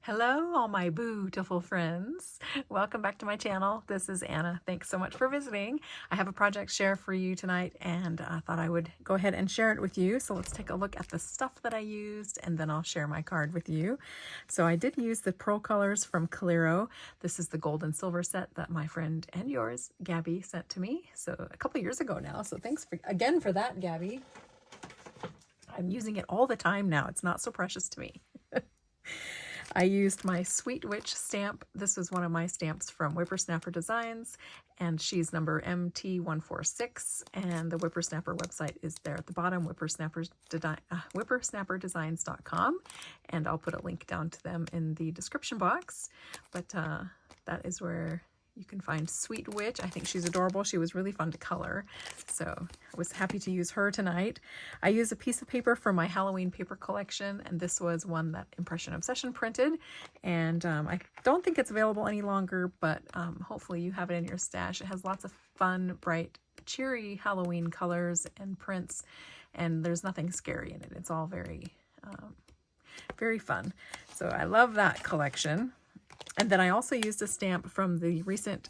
Hello, all my beautiful friends. Welcome back to my channel. This is Anna. Thanks so much for visiting. I have a project share for you tonight, and I thought I would go ahead and share it with you. So let's take a look at the stuff that I used, and then I'll share my card with you. So I did use the Pearl Colors from Calero. This is the gold and silver set that my friend and yours, Gabby, sent to me. So a couple years ago now. So thanks again for that, Gabby. I'm using it all the time now. It's not so precious to me. I used my Sweet Witch stamp. This is one of my stamps from Whippersnapper Designs, and she's number MT146, and the Whippersnapper website is there at the bottom, whippersnapperdesigns.com, and I'll put a link down to them in the description box. But that is where you can find Sweet Witch. I think she's adorable. She was really fun to color, so I was happy to use her tonight. I used a piece of paper from my Halloween paper collection, and this was one that Impression Obsession printed, and I don't think it's available any longer, but hopefully you have it in your stash. It has lots of fun, bright, cheery Halloween colors and prints, and there's nothing scary in it. It's all very, very fun. So I love that collection. And then I also used a stamp from the recent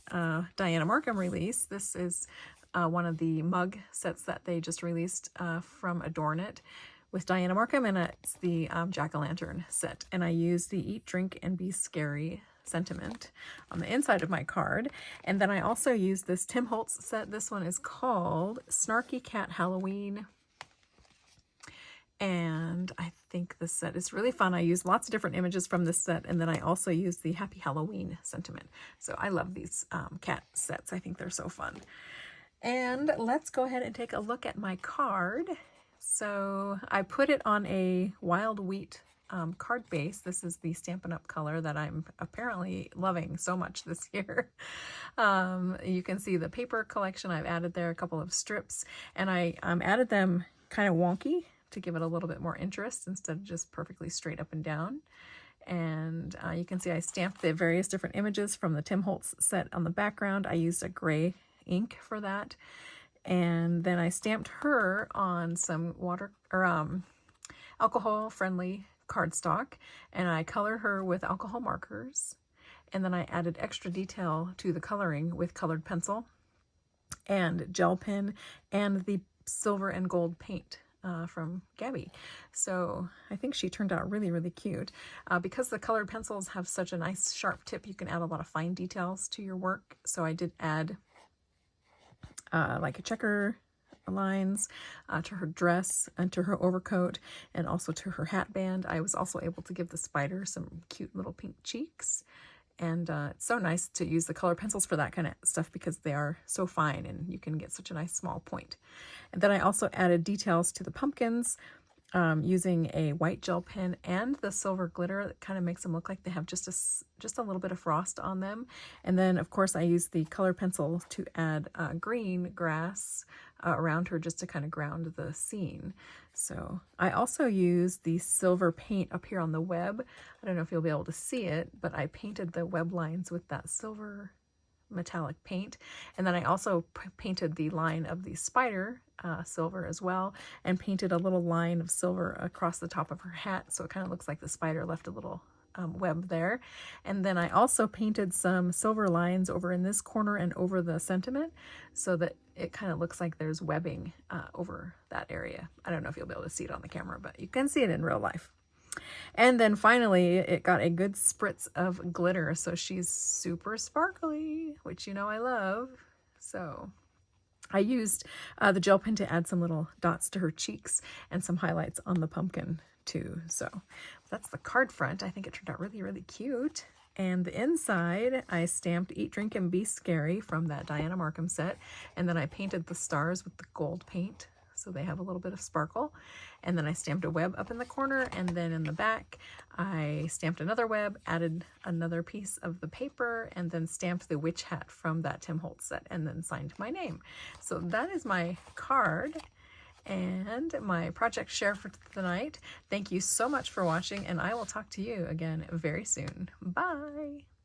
Diana Markham release. This is one of the mug sets that they just released from Adorn It with Diana Markham, and it's the Jack-o'-lantern set. And I used the Eat, Drink, and Be Scary sentiment on the inside of my card. And then I also used this Tim Holtz set. This one is called Snarky Cat Halloween. And I think this set is really fun. I used lots of different images from this set, and then I also used the Happy Halloween sentiment. So I love these cat sets. I think they're so fun. And let's go ahead and take a look at my card. So I put it on a Wild Wheat card base. This is the Stampin' Up! Color that I'm apparently loving so much this year. You can see the paper collection I've added there, a couple of strips, and I added them kind of wonky to give it a little bit more interest instead of just perfectly straight up and down. And you can see I stamped the various different images from the Tim Holtz set on the background. I used a gray ink for that. And then I stamped her on some alcohol-friendly cardstock, and I colored her with alcohol markers. And then I added extra detail to the coloring with colored pencil and gel pen and the silver and gold paint from Gabby. So I think she turned out really, really cute. Because the colored pencils have such a nice sharp tip, you can add a lot of fine details to your work. So I did add like a checker lines to her dress and to her overcoat, and also to her hat band. I was also able to give the spider some cute little pink cheeks. And it's so nice to use the color pencils for that kind of stuff because they are so fine and you can get such a nice small point. And then I also added details to the pumpkins using a white gel pen and the silver glitter that kind of makes them look like they have just a little bit of frost on them. And then, of course, I used the color pencil to add green grass around her just to kind of ground the scene. So I also used the silver paint up here on the web. I don't know if you'll be able to see it, but I painted the web lines with that silver metallic paint. And then I also painted the line of the spider silver as well, and painted a little line of silver across the top of her hat, so it kind of looks like the spider left a little web there. And then I also painted some silver lines over in this corner and over the sentiment, so that it kind of looks like there's webbing over that area. I don't know if you'll be able to see it on the camera, but you can see it in real life. And then finally, it got a good spritz of glitter, so she's super sparkly, which you know I love. So I used the gel pen to add some little dots to her cheeks and some highlights on the pumpkin too. So that's the card front. I think it turned out really, really cute. And the inside, I stamped Eat, Drink, and Be Scary from that Diana Markham set. And then I painted the stars with the gold paint, so they have a little bit of sparkle. And then I stamped a web up in the corner, and then in the back I stamped another web, added another piece of the paper, and then stamped the witch hat from that Tim Holtz set, and then signed my name. So that is my card and my project share for tonight. Thank you so much for watching, and I will talk to you again very soon. Bye!